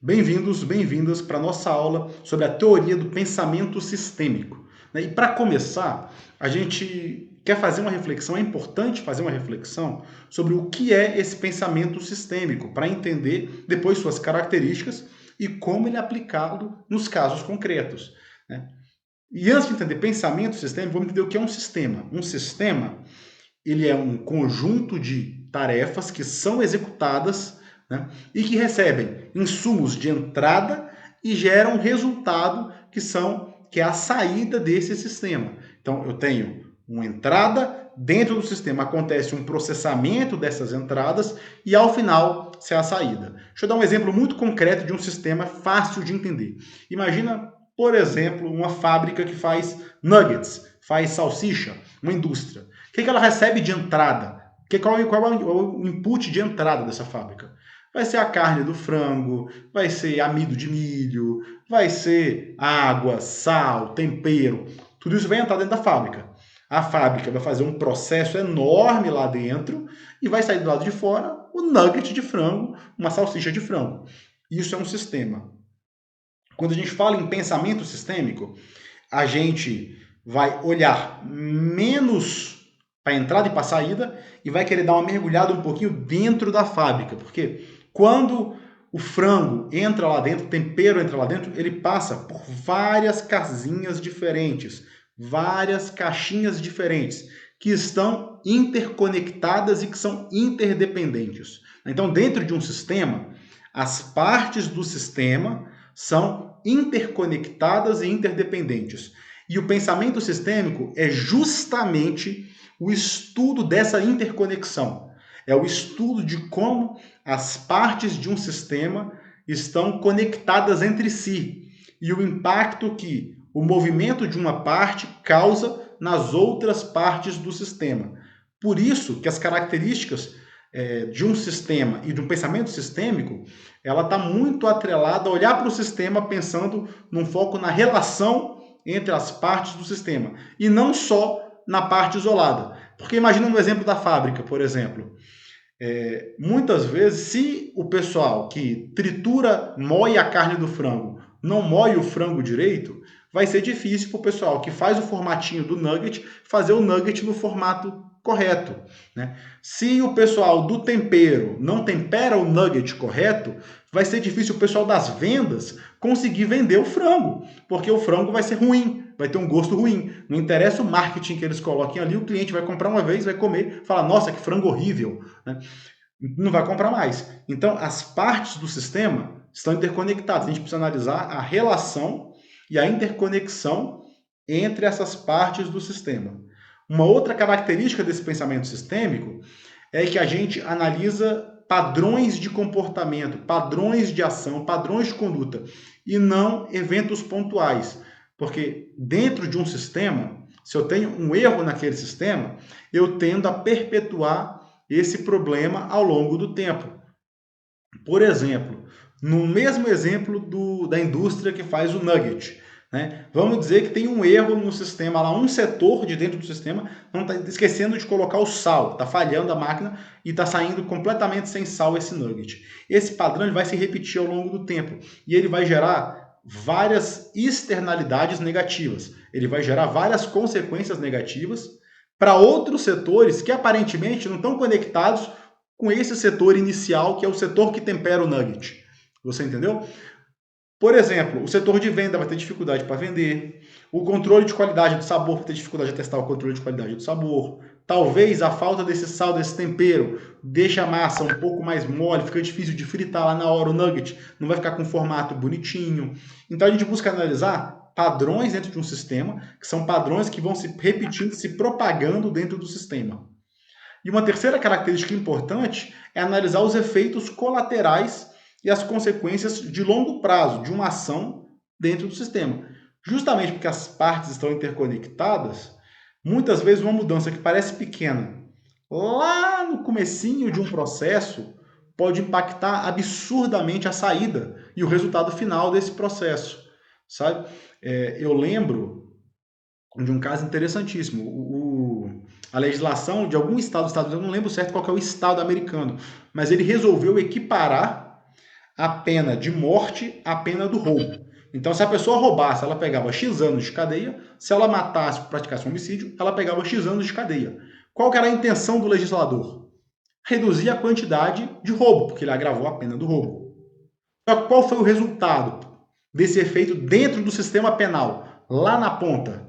Bem-vindos, bem-vindas para a nossa aula sobre a teoria do pensamento sistêmico. E para começar, a gente quer fazer uma reflexão, é importante fazer uma reflexão sobre o que é esse pensamento sistêmico, para entender depois suas características e como ele é aplicado nos casos concretos. E antes de entender pensamento sistêmico, vamos entender o que é um sistema. Um sistema, ele é um conjunto de tarefas que são executadas, e que recebem insumos de entrada e geram um resultado que é a saída desse sistema. Então, eu tenho uma entrada, dentro do sistema acontece um processamento dessas entradas e, ao final, sai a saída. Deixa eu dar um exemplo muito concreto de um sistema fácil de entender. Imagina, por exemplo, uma fábrica que faz nuggets, faz salsicha, uma indústria. O que ela recebe de entrada? Qual é o input de entrada dessa fábrica? Vai ser a carne do frango, vai ser amido de milho, vai ser água, sal, tempero. Tudo isso vai entrar dentro da fábrica. A fábrica vai fazer um processo enorme lá dentro e vai sair do lado de fora o nugget de frango, uma salsicha de frango. Isso é um sistema. Quando a gente fala em pensamento sistêmico, a gente vai olhar menos para a entrada e para a saída e vai querer dar uma mergulhada um pouquinho dentro da fábrica, porque quando o frango entra lá dentro, o tempero entra lá dentro, ele passa por várias casinhas diferentes, várias caixinhas diferentes, que estão interconectadas e que são interdependentes. Então, dentro de um sistema, as partes do sistema são interconectadas e interdependentes. E o pensamento sistêmico é justamente o estudo dessa interconexão. É o estudo de como as partes de um sistema estão conectadas entre si e o impacto que o movimento de uma parte causa nas outras partes do sistema. Por isso que as características de um sistema e de um pensamento sistêmico, ela está muito atrelada a olhar para o sistema pensando num foco na relação entre as partes do sistema e não só na parte isolada. Porque imagina no exemplo da fábrica, por exemplo. Muitas vezes, se o pessoal que tritura, moe a carne do frango, não moe o frango direito, vai ser difícil para o pessoal que faz o formatinho do nugget fazer o nugget no formato correto. Se o pessoal do tempero não tempera o nugget correto, vai ser difícil o pessoal das vendas conseguir vender o frango, porque o frango vai ser ruim, vai ter um gosto ruim. Não interessa o marketing que eles coloquem ali, o cliente vai comprar uma vez, vai comer, falar, nossa, que frango horrível. Não vai comprar mais. Então, as partes do sistema estão interconectadas. A gente precisa analisar a relação e a interconexão entre essas partes do sistema. Uma outra característica desse pensamento sistêmico é que a gente analisa padrões de comportamento, padrões de ação, padrões de conduta, e não eventos pontuais. Porque dentro de um sistema, se eu tenho um erro naquele sistema, eu tendo a perpetuar esse problema ao longo do tempo. Por exemplo, no mesmo exemplo da indústria que faz o nugget, vamos dizer que tem um erro no sistema, lá um setor de dentro do sistema não está esquecendo de colocar o sal, está falhando a máquina e está saindo completamente sem sal esse nugget. Esse padrão ele vai se repetir ao longo do tempo e ele vai gerar várias externalidades negativas, ele vai gerar várias consequências negativas para outros setores que aparentemente não estão conectados com esse setor inicial, que é o setor que tempera o nugget. Você entendeu? Por exemplo, o setor de venda vai ter dificuldade para vender, o controle de qualidade do sabor vai ter dificuldade de testar o controle de qualidade do sabor, talvez a falta desse sal, desse tempero, deixe a massa um pouco mais mole, fica difícil de fritar lá na hora o nugget, não vai ficar com um formato bonitinho. Então a gente busca analisar padrões dentro de um sistema, que são padrões que vão se repetindo, se propagando dentro do sistema. E uma terceira característica importante é analisar os efeitos colaterais e as consequências de longo prazo de uma ação dentro do sistema. Justamente porque as partes estão interconectadas, muitas vezes uma mudança que parece pequena, lá no comecinho de um processo, pode impactar absurdamente a saída e o resultado final desse processo, sabe? Eu lembro de um caso interessantíssimo. A legislação de algum estado dos Estados Unidos, eu não lembro certo qual que é o estado americano, mas ele resolveu equiparar a pena de morte à pena do roubo. Então, se a pessoa roubasse, ela pegava X anos de cadeia. Se ela matasse ou praticasse um homicídio, ela pegava X anos de cadeia. Qual que era a intenção do legislador? Reduzir a quantidade de roubo, porque ele agravou a pena do roubo. Só qual foi o resultado desse efeito dentro do sistema penal, lá na ponta?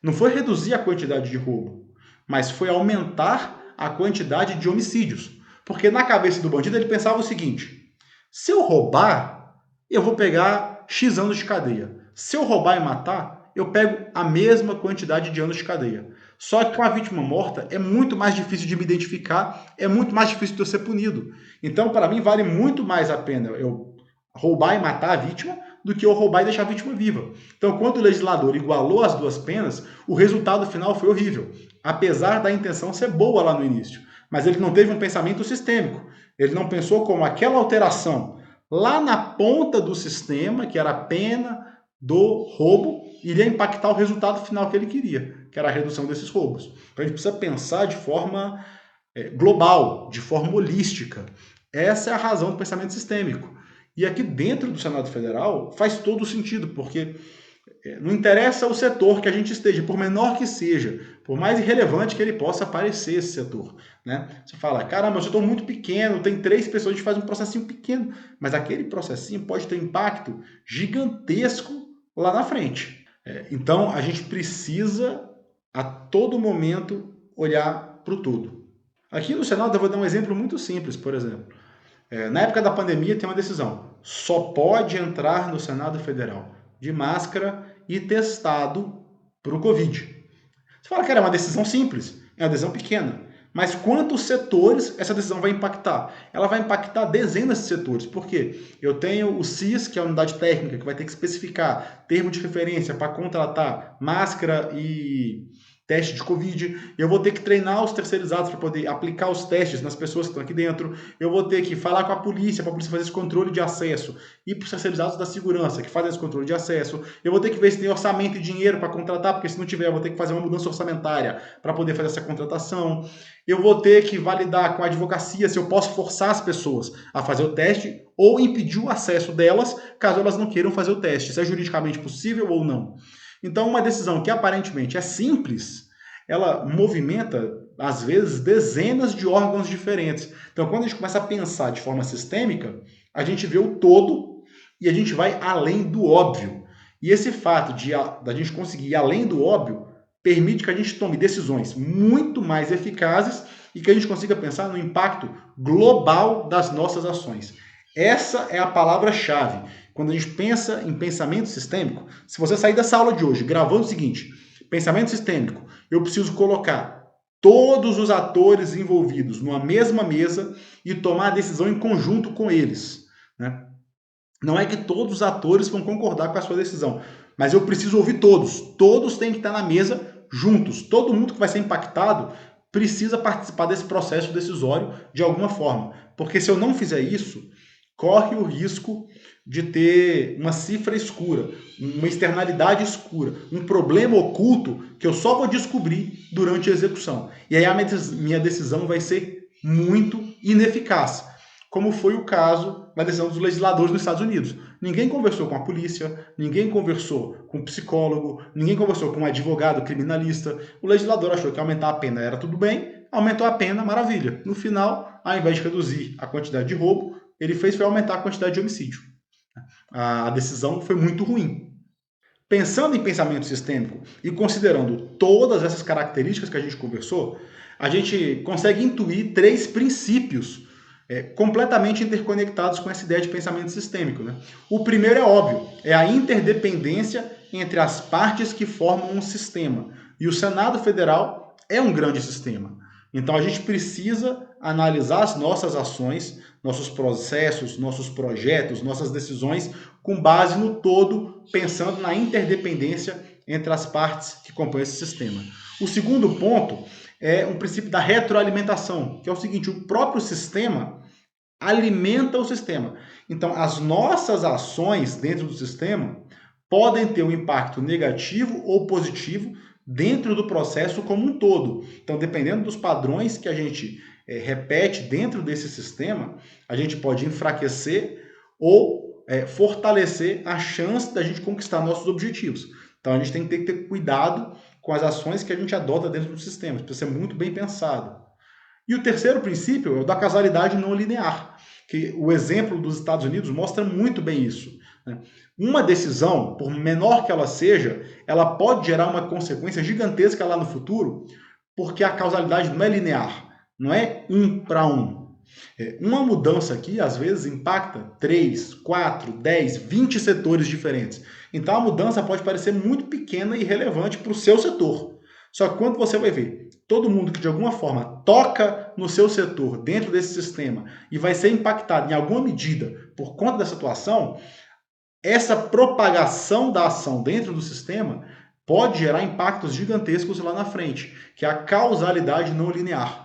Não foi reduzir a quantidade de roubo, mas foi aumentar a quantidade de homicídios. Porque na cabeça do bandido ele pensava o seguinte: se eu roubar, eu vou pegar X anos de cadeia. Se eu roubar e matar, eu pego a mesma quantidade de anos de cadeia. Só que com a vítima morta é muito mais difícil de me identificar, é muito mais difícil de eu ser punido. Então, para mim, vale muito mais a pena eu roubar e matar a vítima do que eu roubar e deixar a vítima viva. Então, quando o legislador igualou as duas penas, o resultado final foi horrível, apesar da intenção ser boa lá no início. Mas ele não teve um pensamento sistêmico. Ele não pensou como aquela alteração lá na ponta do sistema, que era a pena do roubo, iria impactar o resultado final que ele queria, que era a redução desses roubos. Então, a gente precisa pensar de forma global, de forma holística. Essa é a razão do pensamento sistêmico. E aqui dentro do Senado Federal faz todo o sentido, porque não interessa o setor que a gente esteja, por menor que seja, por mais irrelevante que ele possa parecer esse setor. Né? Você fala, caramba, eu setor muito pequeno, tem 3 pessoas, a gente faz um processinho pequeno, mas aquele processinho pode ter impacto gigantesco lá na frente. Então, a gente precisa, a todo momento, olhar para o todo. Aqui no Senado, eu vou dar um exemplo muito simples, por exemplo. Na época da pandemia, tem uma decisão. Só pode entrar no Senado Federal de máscara e testado para o Covid. Você fala que era uma decisão simples, é uma decisão pequena. Mas quantos setores essa decisão vai impactar? Ela vai impactar dezenas de setores. Por quê? Eu tenho o CIS, que é a unidade técnica, que vai ter que especificar termo de referência para contratar máscara e teste de Covid. Eu vou ter que treinar os terceirizados para poder aplicar os testes nas pessoas que estão aqui dentro. Eu vou ter que falar com a polícia para a polícia fazer esse controle de acesso. E para os terceirizados da segurança, que fazem esse controle de acesso. Eu vou ter que ver se tem orçamento e dinheiro para contratar, porque se não tiver, eu vou ter que fazer uma mudança orçamentária para poder fazer essa contratação. Eu vou ter que validar com a advocacia se eu posso forçar as pessoas a fazer o teste ou impedir o acesso delas, caso elas não queiram fazer o teste. Se é juridicamente possível ou não. Então, uma decisão que aparentemente é simples, ela movimenta, às vezes, dezenas de órgãos diferentes. Então, quando a gente começa a pensar de forma sistêmica, a gente vê o todo e a gente vai além do óbvio. E esse fato de a gente conseguir ir além do óbvio permite que a gente tome decisões muito mais eficazes e que a gente consiga pensar no impacto global das nossas ações. Essa é a palavra-chave. Quando a gente pensa em pensamento sistêmico, se você sair dessa aula de hoje gravando o seguinte, pensamento sistêmico, eu preciso colocar todos os atores envolvidos numa mesma mesa e tomar a decisão em conjunto com eles. Né? Não é que todos os atores vão concordar com a sua decisão, mas eu preciso ouvir todos. Todos têm que estar na mesa juntos. Todo mundo que vai ser impactado precisa participar desse processo decisório de alguma forma. Porque se eu não fizer isso, corre o risco de ter uma cifra escura, uma externalidade escura, um problema oculto que eu só vou descobrir durante a execução. E aí a minha decisão vai ser muito ineficaz, como foi o caso na decisão dos legisladores nos Estados Unidos. Ninguém conversou com a polícia, ninguém conversou com o psicólogo, ninguém conversou com um advogado criminalista. O legislador achou que aumentar a pena era tudo bem, aumentou a pena, maravilha. No final, ao invés de reduzir a quantidade de roubo, ele foi aumentar a quantidade de homicídio. A decisão foi muito ruim. Pensando em pensamento sistêmico e considerando todas essas características que a gente conversou, a gente consegue intuir 3 princípios completamente interconectados com essa ideia de pensamento sistêmico. Né? O primeiro é óbvio, é a interdependência entre as partes que formam um sistema. E o Senado Federal é um grande sistema. Então a gente precisa analisar as nossas ações, nossos processos, nossos projetos, nossas decisões com base no todo, pensando na interdependência entre as partes que compõem esse sistema. O segundo ponto é um princípio da retroalimentação, que é o seguinte, o próprio sistema alimenta o sistema. Então, as nossas ações dentro do sistema podem ter um impacto negativo ou positivo dentro do processo como um todo. Então, dependendo dos padrões que a gente repete dentro desse sistema, a gente pode enfraquecer ou fortalecer a chance da gente conquistar nossos objetivos. Então a gente tem que ter cuidado com as ações que a gente adota dentro do sistema, precisa ser muito bem pensado. E o terceiro princípio é o da causalidade não linear, que o exemplo dos Estados Unidos mostra muito bem isso, né? Uma decisão, por menor que ela seja, ela pode gerar uma consequência gigantesca lá no futuro, porque a causalidade não é linear, não é 1 para 1. Uma mudança aqui, às vezes, impacta 3, 4, 10, 20 setores diferentes. Então, a mudança pode parecer muito pequena e irrelevante para o seu setor. Só que quando você vai ver todo mundo que, de alguma forma, toca no seu setor, dentro desse sistema, e vai ser impactado em alguma medida por conta dessa situação, essa propagação da ação dentro do sistema pode gerar impactos gigantescos lá na frente, que é a causalidade não linear.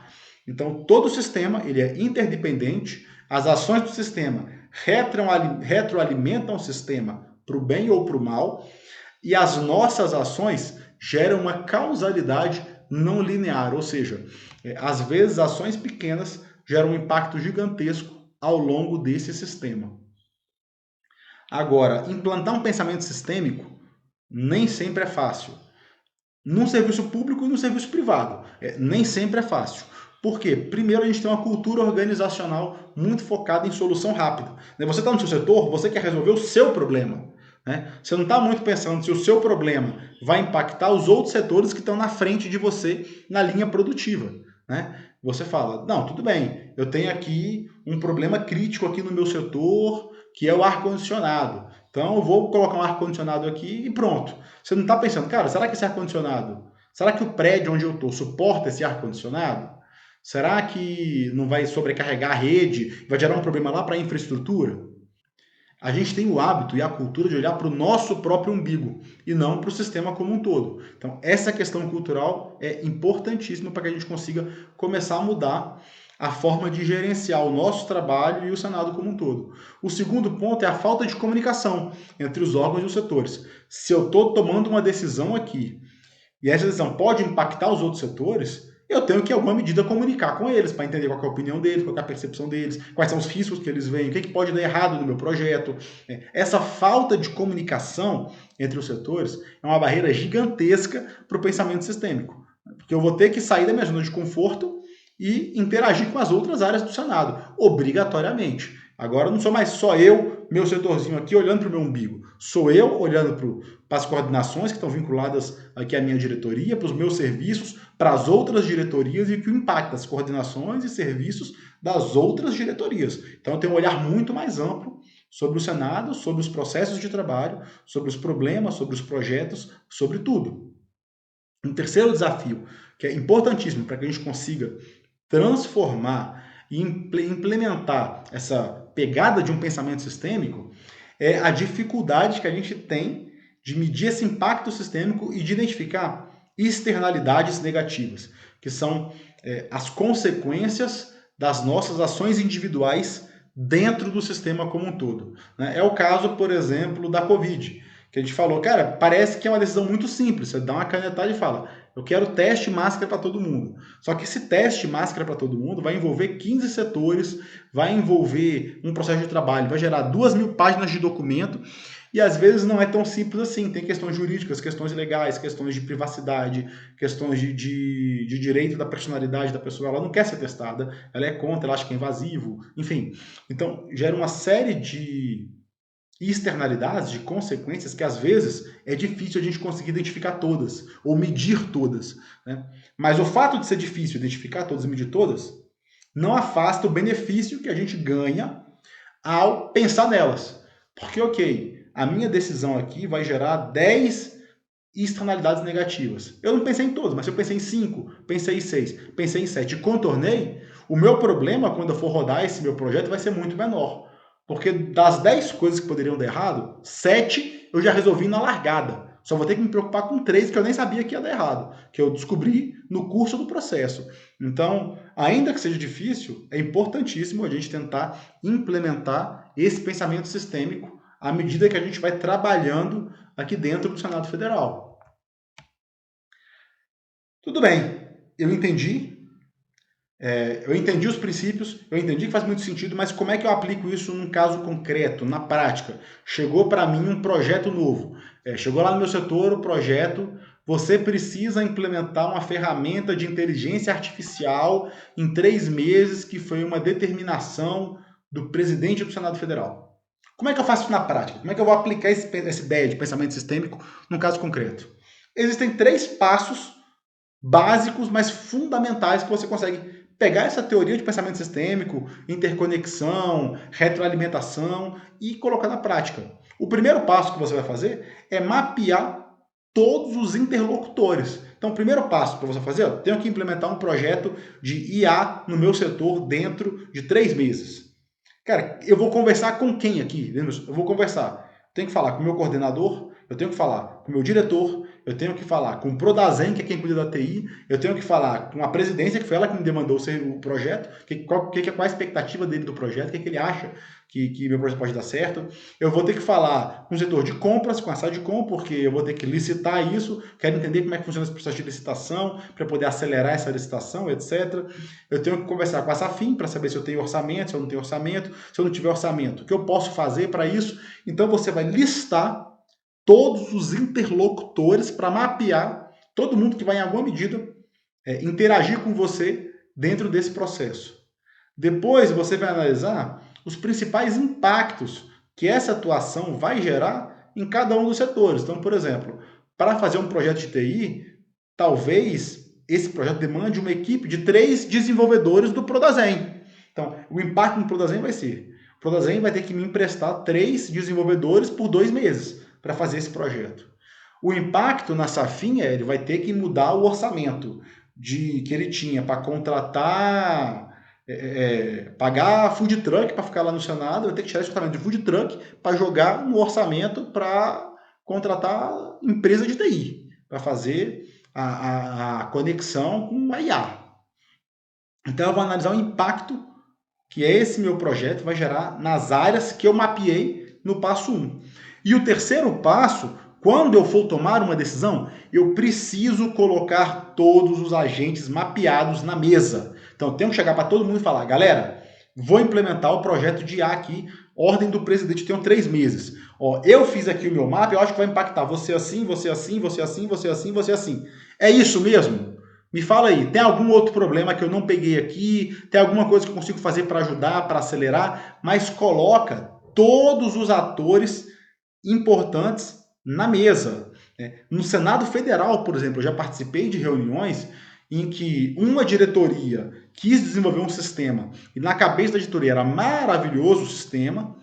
Então, todo o sistema ele é interdependente, as ações do sistema retroalimentam o sistema para o bem ou para o mal, e as nossas ações geram uma causalidade não linear, ou seja, às vezes ações pequenas geram um impacto gigantesco ao longo desse sistema. Agora, implantar um pensamento sistêmico nem sempre é fácil. No serviço público e no serviço privado, nem sempre é fácil. Por quê? Primeiro, a gente tem uma cultura organizacional muito focada em solução rápida. Você está no seu setor, você quer resolver o seu problema. Você não está muito pensando se o seu problema vai impactar os outros setores que estão na frente de você na linha produtiva. Você fala, não, tudo bem, eu tenho aqui um problema crítico aqui no meu setor, que é o ar-condicionado. Então, eu vou colocar um ar-condicionado aqui e pronto. Você não está pensando, cara, será que esse ar-condicionado, será que o prédio onde eu estou suporta esse ar-condicionado? Será que não vai sobrecarregar a rede, vai gerar um problema lá para a infraestrutura? A gente tem o hábito e a cultura de olhar para o nosso próprio umbigo e não para o sistema como um todo. Então, essa questão cultural é importantíssima para que a gente consiga começar a mudar a forma de gerenciar o nosso trabalho e o Senado como um todo. O segundo ponto é a falta de comunicação entre os órgãos e os setores. Se eu estou tomando uma decisão aqui e essa decisão pode impactar os outros setores, eu tenho que, em alguma medida, comunicar com eles para entender qual é a opinião deles, qual é a percepção deles, quais são os riscos que eles veem, o que pode dar errado no meu projeto. Essa falta de comunicação entre os setores é uma barreira gigantesca para o pensamento sistêmico, porque eu vou ter que sair da minha zona de conforto e interagir com as outras áreas do Senado, obrigatoriamente. Agora não sou mais só eu, meu setorzinho aqui, olhando para o meu umbigo. Sou eu olhando para as coordenações que estão vinculadas aqui à minha diretoria, para os meus serviços, para as outras diretorias e o que impacta as coordenações e serviços das outras diretorias. Então eu tenho um olhar muito mais amplo sobre o Senado, sobre os processos de trabalho, sobre os problemas, sobre os projetos, sobre tudo. Um terceiro desafio, que é importantíssimo para que a gente consiga transformar e implementar essa pegada de um pensamento sistêmico, é a dificuldade que a gente tem de medir esse impacto sistêmico e de identificar externalidades negativas, que são as consequências das nossas ações individuais dentro do sistema como um todo. É o caso, por exemplo, da Covid, que a gente falou, cara, parece que é uma decisão muito simples, você dá uma canetada e fala, eu quero teste máscara para todo mundo. Só que esse teste máscara para todo mundo vai envolver 15 setores, vai envolver um processo de trabalho, vai gerar 2.000 páginas de documento e às vezes não é tão simples assim. Tem questões jurídicas, questões legais, questões de privacidade, questões de direito da personalidade da pessoa. Ela não quer ser testada, ela é contra, ela acha que é invasivo, enfim. Então, gera uma série de externalidades, de consequências que às vezes é difícil a gente conseguir identificar todas ou medir todas. Mas o fato de ser difícil identificar todas e medir todas não afasta o benefício que a gente ganha ao pensar nelas. Porque, ok, a minha decisão aqui vai gerar 10 externalidades negativas. Eu não pensei em todas, mas se eu pensei em 5, pensei em 6, pensei em 7 e contornei, o meu problema quando eu for rodar esse meu projeto vai ser muito menor. Porque das 10 coisas que poderiam dar errado, 7 eu já resolvi na largada. Só vou ter que me preocupar com 3 que eu nem sabia que ia dar errado, que eu descobri no curso do processo. Então, ainda que seja difícil, é importantíssimo a gente tentar implementar esse pensamento sistêmico à medida que a gente vai trabalhando aqui dentro do Senado Federal. Tudo bem, eu entendi Eu entendi os princípios, eu entendi que faz muito sentido, mas como é que eu aplico isso num caso concreto, na prática? Chegou para mim um projeto novo. Chegou lá no meu setor o projeto, você precisa implementar uma ferramenta de inteligência artificial em 3 meses, que foi uma determinação do presidente do Senado Federal. Como é que eu faço isso na prática? Como é que eu vou aplicar essa ideia de pensamento sistêmico num caso concreto? Existem 3 passos básicos, mas fundamentais, que você consegue pegar essa teoria de pensamento sistêmico, interconexão, retroalimentação e colocar na prática. O primeiro passo que você vai fazer é mapear todos os interlocutores. Então, o primeiro passo para você fazer, eu tenho que implementar um projeto de IA no meu setor dentro de 3 meses. Cara, eu vou conversar com quem aqui? Eu vou conversar. Tenho que falar com o meu coordenador, eu tenho que falar com o meu diretor, eu tenho que falar com o Prodazem, que é quem cuida da TI, eu tenho que falar com a presidência, que foi ela que me demandou o projeto, qual a expectativa dele do projeto, o que ele acha que meu projeto pode dar certo. Eu vou ter que falar com o setor de compras, com a SADCOM, porque eu vou ter que licitar isso, quero entender como é que funciona esse processo de licitação, para poder acelerar essa licitação, etc. Eu tenho que conversar com a SAFIM para saber se eu tenho orçamento, se eu não tenho orçamento, se eu não tiver orçamento, o que eu posso fazer para isso. Então você vai listar todos os interlocutores para mapear todo mundo que vai, em alguma medida, interagir com você dentro desse processo. Depois você vai analisar os principais impactos que essa atuação vai gerar em cada um dos setores. Então, por exemplo, para fazer um projeto de TI, talvez esse projeto demande uma equipe de 3 desenvolvedores do Prodazem. Então, o impacto no Prodazem vai ser: o Prodazem vai ter que me emprestar 3 desenvolvedores por 2 meses para fazer esse projeto. O impacto na Safin ele vai ter que mudar o orçamento que ele tinha para contratar, pagar food truck para ficar lá no Senado, vai ter que tirar esse orçamento de food truck para jogar no orçamento para contratar empresa de TI, para fazer a conexão com a IA. Então eu vou analisar o impacto que esse meu projeto vai gerar nas áreas que eu mapeei no passo 1. E o terceiro passo, quando eu for tomar uma decisão, eu preciso colocar todos os agentes mapeados na mesa. Então eu tenho que chegar para todo mundo e falar: galera, vou implementar o projeto de IA aqui, ordem do presidente, tenho 3 meses. Eu fiz aqui o meu mapa, eu acho que vai impactar você assim, você assim, você assim, você assim, você assim. É isso mesmo? Me fala aí, tem algum outro problema que eu não peguei aqui? Tem alguma coisa que eu consigo fazer para ajudar, para acelerar? Mas coloca todos os atores importantes na mesa. No Senado Federal, por exemplo, eu já participei de reuniões em que uma diretoria quis desenvolver um sistema e na cabeça da diretoria era maravilhoso o sistema,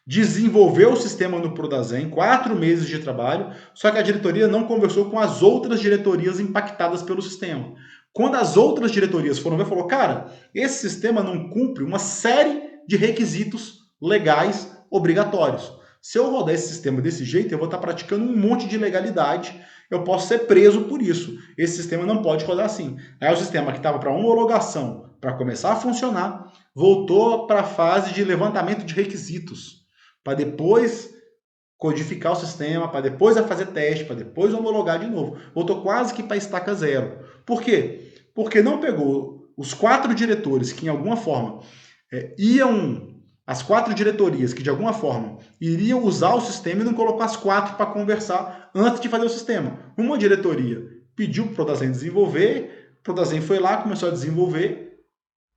desenvolveu o sistema no Prodazem, 4 meses de trabalho, só que a diretoria não conversou com as outras diretorias impactadas pelo sistema. Quando as outras diretorias foram ver, falou: cara, esse sistema não cumpre uma série de requisitos legais obrigatórios. Se eu rodar esse sistema desse jeito, eu vou estar praticando um monte de ilegalidade, eu posso ser preso por isso. Esse sistema não pode rodar assim. Aí o sistema que estava para homologação, para começar a funcionar, voltou para a fase de levantamento de requisitos, para depois codificar o sistema, para depois fazer teste, para depois homologar de novo. Voltou quase que para estaca zero. Por quê? Porque não pegou os 4 diretores que, em alguma forma, as 4 diretorias que, de alguma forma, iriam usar o sistema e não colocou as 4 para conversar antes de fazer o sistema. Uma diretoria pediu para o Prodazem desenvolver, o Prodazem foi lá, começou a desenvolver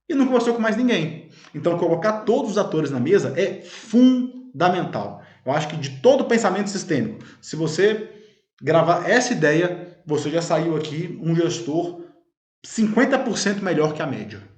e não conversou com mais ninguém. Então, colocar todos os atores na mesa é fundamental. Eu acho que de todo pensamento sistêmico, se você gravar essa ideia, você já saiu aqui um gestor 50% melhor que a média.